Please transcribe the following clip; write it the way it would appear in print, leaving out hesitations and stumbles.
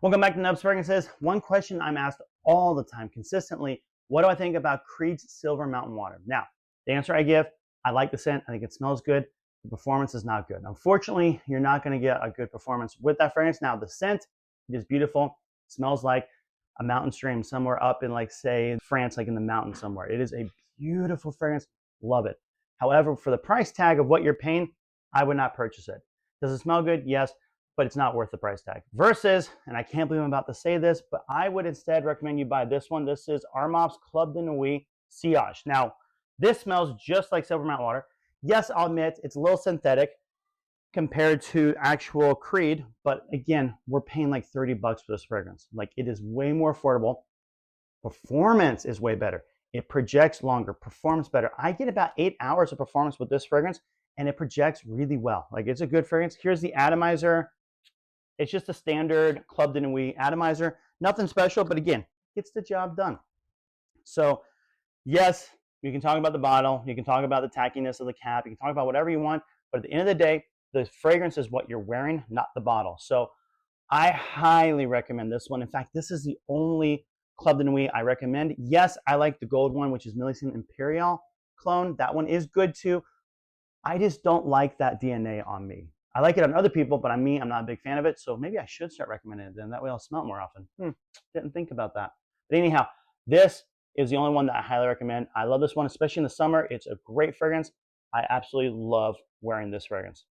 Welcome back to Nubs Fragrances. One question I'm asked all the time, consistently, what do I think about Creed's Silver Mountain Water? Now, the answer I give, I like the scent. I think it smells good. The performance is not good. Unfortunately, you're not going to get a good performance with that fragrance. Now, the scent is beautiful. It smells like a mountain stream somewhere up in, like, say, France, like in the mountains somewhere. It is a beautiful fragrance. Love it. However, for the price tag of what you're paying, I would not purchase it. Does it smell good? Yes, but it's not worth the price tag. Versus, and I can't believe I'm about to say this, but I would instead recommend you buy this one. This is Armaf's Club De Nuit Sillage. Now, this smells just like Silver Mountain water. Yes, I'll admit it's a little synthetic compared to actual Creed, but again, we're paying like 30 bucks for this fragrance. Like, it is way more affordable. Performance is way better. It projects longer, performs better. I get about 8 hours of performance with this fragrance, and it projects really well. Like, it's a good fragrance. Here's the atomizer. It's just a standard Club De Nuit atomizer. Nothing special, but again, gets the job done. So yes, you can talk about the bottle. You can talk about the tackiness of the cap. You can talk about whatever you want. But at the end of the day, the fragrance is what you're wearing, not the bottle. So I highly recommend this one. In fact, this is the only Club De Nuit I recommend. Yes, I like the gold one, which is Millicent Imperial clone. That one is good too. I just don't like that DNA on me. I like it on other people, but on me, I'm not a big fan of it. So maybe I should start recommending it then. That way I'll smell it more often. Didn't think about that. But anyhow, this is the only one that I highly recommend. I love this one, especially in the summer. It's a great fragrance. I absolutely love wearing this fragrance.